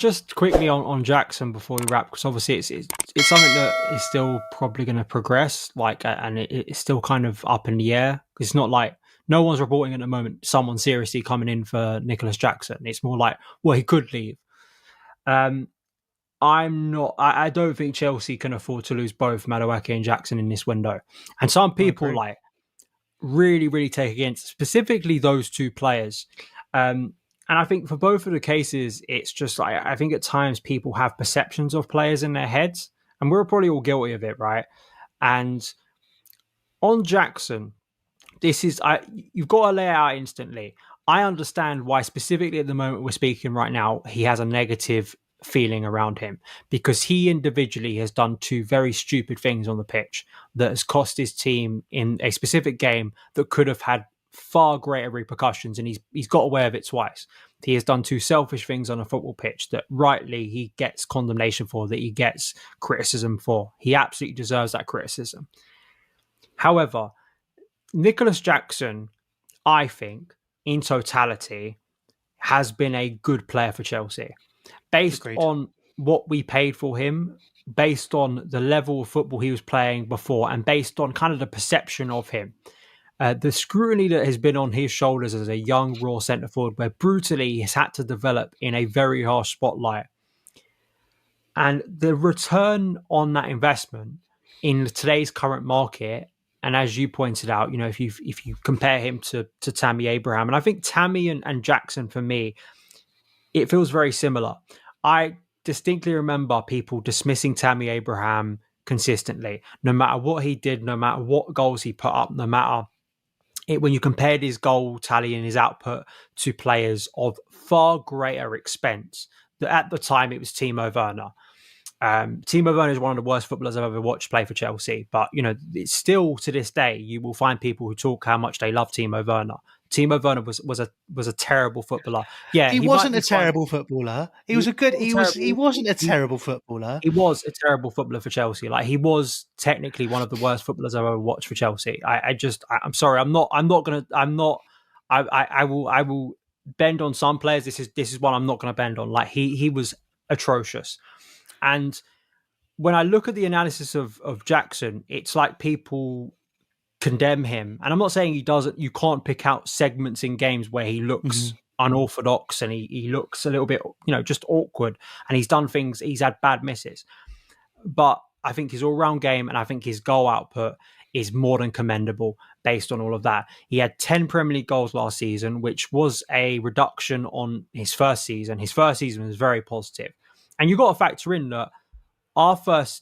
Just quickly on Jackson before we wrap, because obviously it's something that is still probably going to progress, and it's still kind of up in the air. It's not like no one's reporting at the moment someone seriously coming in for Nicolas Jackson. It's more like, well, he could leave. Um, I'm not. I don't think Chelsea can afford to lose both Madueke and Jackson in this window. And some I people agree. really take against specifically those two players. And I think for both of the cases, it's just like I think at times people have perceptions of players in their heads, and we're probably all guilty of it, right? And on Jackson, you've got to lay it out instantly. I understand why specifically at the moment we're speaking right now, he has a negative feeling around him because he individually has done two very stupid things on the pitch that has cost his team in a specific game that could have had far greater repercussions, and he's got away with it twice. He has done two selfish things on a football pitch that rightly he gets condemnation for, that he gets criticism for. He absolutely deserves that criticism. However, Nicolas Jackson, I think, in totality, has been a good player for Chelsea. Based Agreed. on what we paid for him, based on the level of football he was playing before, and based on kind of the perception of him, the scrutiny that has been on his shoulders as a young, raw centre forward, where brutally he's had to develop in a very harsh spotlight. And the return on that investment in today's current market, and as you pointed out, if you compare him to Tammy Abraham, and I think Tammy and Jackson for me, it feels very similar. I distinctly remember people dismissing Tammy Abraham consistently, no matter what he did, no matter what goals he put up, no matter it, when you compared his goal tally and his output to players of far greater expense. That at the time it was Timo Werner. Timo Werner is one of the worst footballers I've ever watched play for Chelsea, but it's still to this day you will find people who talk how much they love Timo Werner. Timo Werner was a terrible footballer. Yeah, He he might wasn't be a fun. terrible footballer. He was a good. He wasn't a He, terrible footballer. he was a terrible footballer for Chelsea. Like he was technically one of the worst footballers I've ever watched for Chelsea. I'm sorry. I will bend on some players. This is one I'm not going to bend on. Like he was atrocious. And when I look at the analysis of Jackson, it's like people condemn him. And I'm not saying he doesn't, you can't pick out segments in games where he looks unorthodox and he looks a little bit, just awkward. And he's done things, he's had bad misses. But I think his all-round game and I think his goal output is more than commendable based on all of that. He had 10 Premier League goals last season, which was a reduction on his first season. His first season was very positive. And you've got to factor in that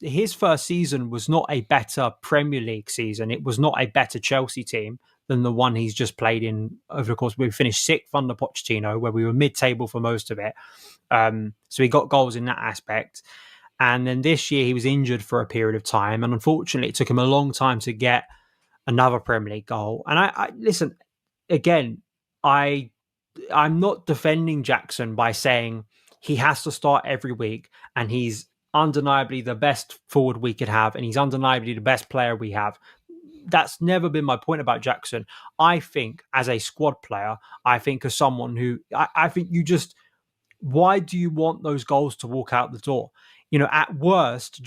his first season was not a better Premier League season. It was not a better Chelsea team than the one he's just played in over the course. We finished sixth under Pochettino, where we were mid-table for most of it. So he got goals in that aspect. And then this year he was injured for a period of time. And unfortunately, it took him a long time to get another Premier League goal. And I listen, again, I'm not defending Jackson by saying he has to start every week and he's undeniably the best forward we could have, and he's undeniably the best player we have. That's never been my point about Jackson. I think as a squad player, I think as someone who, I think you just, why do you want those goals to walk out the door? At worst,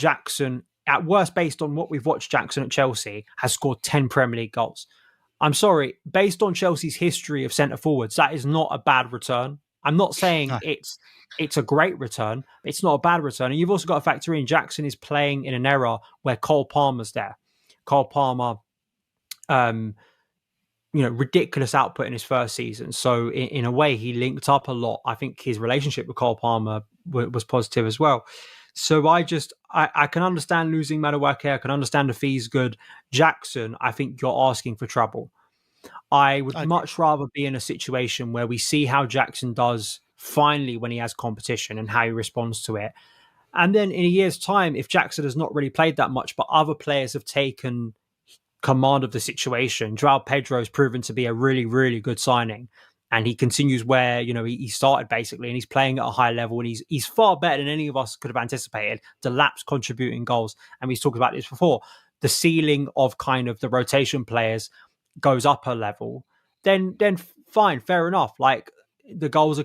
based on what we've watched Jackson at Chelsea, has scored 10 Premier League goals. I'm sorry, based on Chelsea's history of centre forwards, that is not a bad return. I'm not saying No. it's a great return. It's not a bad return. And you've also got to factor in Jackson is playing in an era where Cole Palmer's there. Cole Palmer, ridiculous output in his first season. So in a way, he linked up a lot. I think his relationship with Cole Palmer was positive as well. So I can understand losing Madueke. I can understand the fee's good. Jackson, I think you're asking for trouble. I would much rather be in a situation where we see how Jackson does finally when he has competition and how he responds to it. And then in a year's time, if Jackson has not really played that much, but other players have taken command of the situation, Joao Pedro has proven to be a really, really good signing. And he continues where, he started basically, and he's playing at a high level, and he's far better than any of us could have anticipated. Delap's contributing goals. And we've talked about this before. The ceiling of kind of the rotation players goes up a level, then fine, fair enough. Like the goals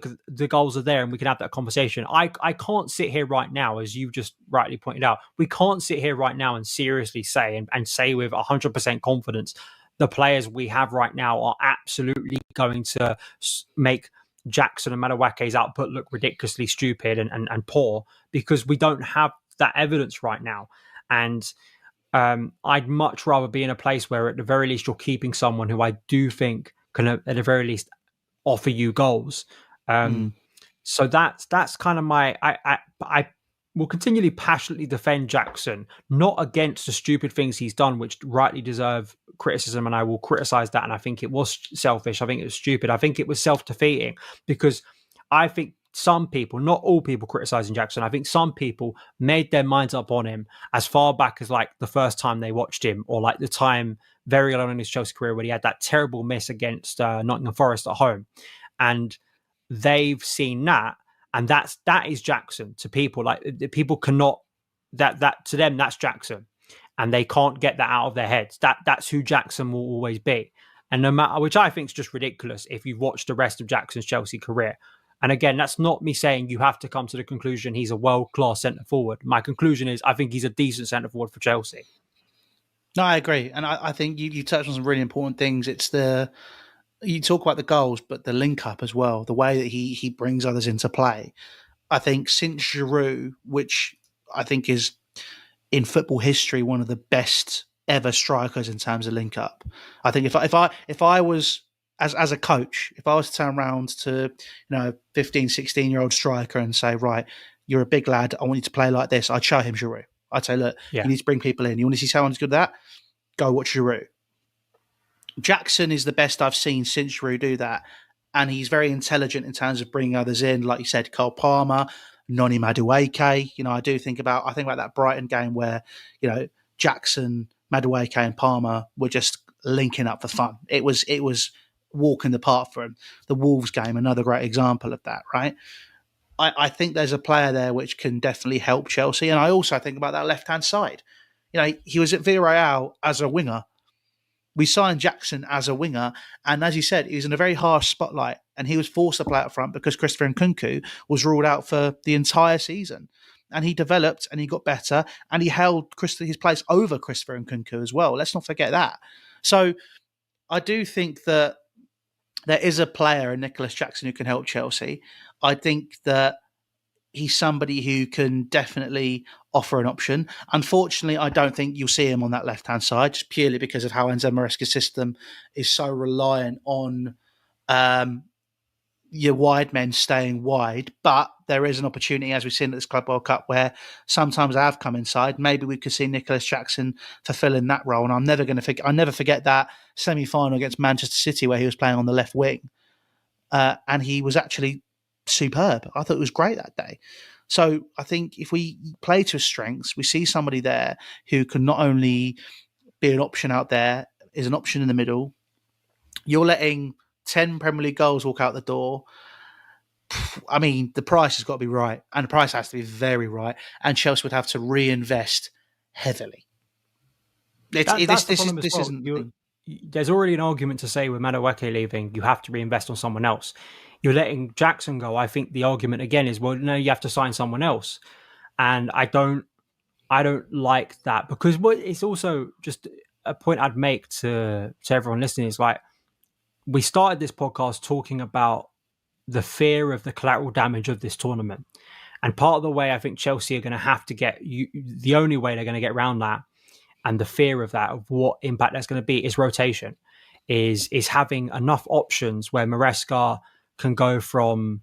are there, and we can have that conversation. I can't sit here right now, as you just rightly pointed out. We can't sit here right now and seriously say and say with 100% confidence the players we have right now are absolutely going to make Jackson and Madueke's output look ridiculously stupid and poor, because we don't have that evidence right now. And I'd much rather be in a place where at the very least you're keeping someone who I do think can at the very least offer you goals. So that's kind of my I will continually passionately defend Jackson, not against the stupid things he's done, which rightly deserve criticism, and I will criticize that. And I think it was selfish. I think it was stupid. I think it was self-defeating, because I think some people, not all people criticizing Jackson, I think some people made their minds up on him as far back as like the first time they watched him, or like the time very early on in his Chelsea career when he had that terrible miss against Nottingham Forest at home. And they've seen that, and that is Jackson to people. Like, people cannot, that to them, that's Jackson, and they can't get that out of their heads. That's who Jackson will always be. And no matter, which I think is just ridiculous if you've watched the rest of Jackson's Chelsea career. And again, that's not me saying you have to come to the conclusion he's a world-class centre-forward. My conclusion is I think he's a decent centre-forward for Chelsea. No, I agree. And I think you touched on some really important things. You talk about the goals, but the link-up as well, the way that he brings others into play. I think since Giroud, which I think is in football history one of the best ever strikers in terms of link-up. I think if I was as a coach, if I was to turn around to 15, 16-year-old striker and say, right, you're a big lad, I want you to play like this, I'd show him Giroud. I'd say, look, you need to bring people in. You want to see someone's good at that? Go watch Giroud. Jackson is the best I've seen since Giroud do that. And he's very intelligent in terms of bringing others in. Like you said, Cole Palmer, Noni Madueke. I think about that Brighton game where, Jackson, Madueke and Palmer were just linking up for fun. It was walking the park for him. The Wolves game, another great example of that, right? I think there's a player there which can definitely help Chelsea. And I also think about that left-hand side. He was at Villarreal as a winger. We signed Jackson as a winger. And as you said, he was in a very harsh spotlight, and he was forced to play up front because Christopher Nkunku was ruled out for the entire season. And he developed and he got better, and he held his place over Christopher Nkunku as well. Let's not forget that. So I do think that there is a player in Nicolas Jackson who can help Chelsea. I think that he's somebody who can definitely offer an option. Unfortunately, I don't think you'll see him on that left-hand side, just purely because of how Enzo Maresca's system is so reliant on your wide men staying wide. But there is an opportunity, as we've seen at this Club World Cup, where sometimes they have come inside. Maybe we could see Nicolas Jackson fulfill in that role. And I'm never going to forget. I never forget that semi-final against Manchester City where he was playing on the left wing, and he was actually superb. I thought it was great that day. So I think if we play to his strengths, we see somebody there who can not only be an option out there, is an option in the middle. You're letting 10 Premier League goals walk out the door. I mean, the price has got to be right, and the price has to be very right, and Chelsea would have to reinvest heavily. There's already an argument to say with Madueke leaving, you have to reinvest on someone else. You're letting Jackson go. I think the argument again is, well, no, you have to sign someone else, and I don't like that, because it's also just a point I'd make to everyone listening is like, we started this podcast talking about the fear of the collateral damage of this tournament. And part of the way I think Chelsea are going to have to the only way they're going to get around that, and the fear of that, of what impact that's going to be, is rotation, is having enough options where Maresca can go from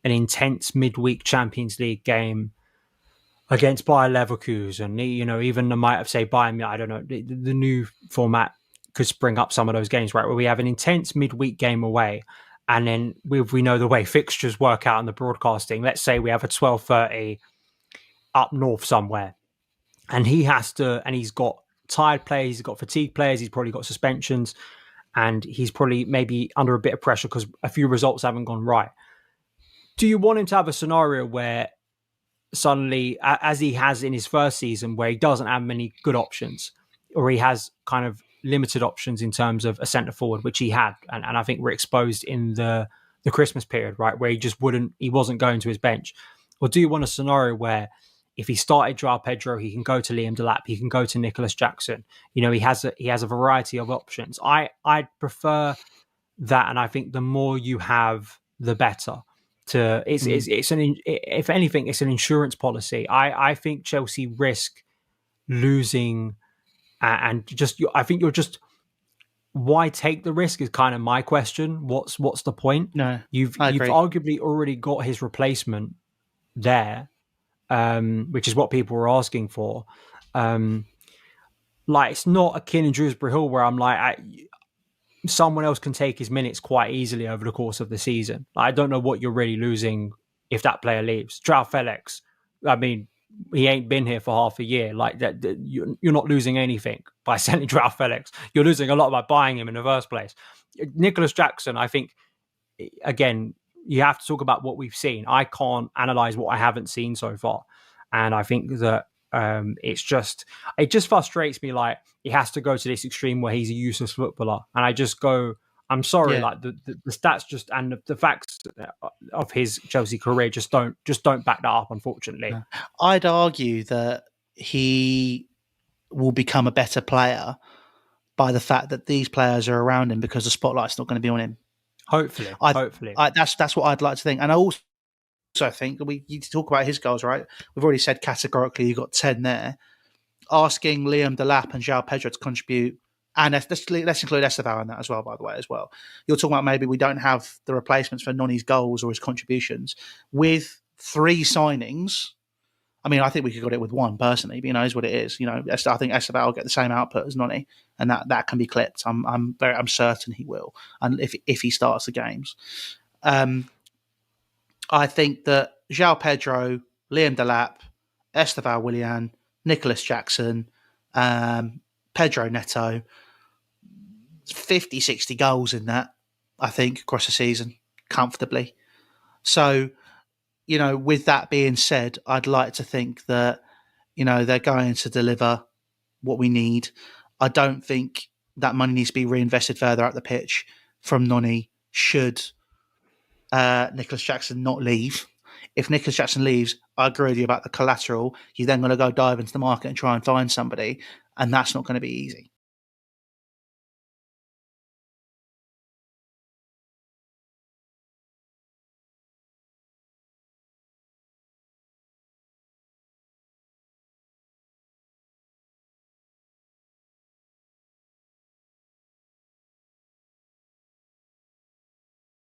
an intense midweek Champions League game against Bayer Leverkusen, even they might have say Bayern, I don't know, the new format could spring up some of those games, right, where we have an intense midweek game away, and then we know the way fixtures work out in the broadcasting. Let's say we have a 12:30 up north somewhere, and he's got tired players, he's got fatigue players, he's probably got suspensions, and he's probably maybe under a bit of pressure because a few results haven't gone right. Do you want him to have a scenario where suddenly, as he has in his first season, where he doesn't have many good options, or he has kind of limited options in terms of a centre forward, which he had, and I think we're exposed in the the Christmas period, right, where he wasn't going to his bench? Or do you want a scenario where if he started Joao Pedro, he can go to Liam Delap, he can go to Nicolas Jackson. He has a variety of options. I'd prefer that, and I think the more you have, the better. If anything, it's an insurance policy. I think Chelsea risk losing, and just I think you're just why take the risk is kind of my question. What's the point? No, I You've agree. arguably already got his replacement there, which is what people were asking for. Um, like it's not akin in Dewsbury Hall where I'm like, someone else can take his minutes quite easily over the course of the season. Like, I don't know what you're really losing if that player leaves. Joao Felix, I mean, he ain't been here for half a year. Like that, you're not losing anything by selling Joao Felix. You're losing a lot by buying him in the first place. Nicolas Jackson, I think, again, you have to talk about what we've seen. I can't analyze what I haven't seen so far, and I think that it just frustrates me. Like he has to go to this extreme where he's a useless footballer, and I just go, I'm sorry, Yeah. like the stats just and the facts of his Chelsea career just don't back that up, unfortunately. No. I'd argue that he will become a better player by the fact that these players are around him because the spotlight's not going to be on him. Hopefully, I, hopefully, that's what I'd like to think, and I also think that we need to talk about his goals. Right, we've already said categorically you got 10 there. Asking Liam Delap and Joao Pedro to contribute, and let's include Esteval in that as well. By the way, as well, you're talking about maybe we don't have the replacements for Noni's goals or his contributions with 3 signings. I mean, I think we could got it with 1 personally, but is what it is. I think Esteval will get the same output as Noni, and that can be clipped. I'm certain he will, and if he starts the games, I think that Joao Pedro, Liam Delap, Esteval Willian, Nicolas Jackson, Pedro Neto, 50, 60 goals in that, I think, across the season, comfortably. So, with that being said, I'd like to think that, they're going to deliver what we need. I don't think that money needs to be reinvested further up the pitch from Noni should Nicolas Jackson not leave. If Nicolas Jackson leaves, I agree with you about the collateral. You're then going to go dive into the market and try and find somebody, and that's not going to be easy.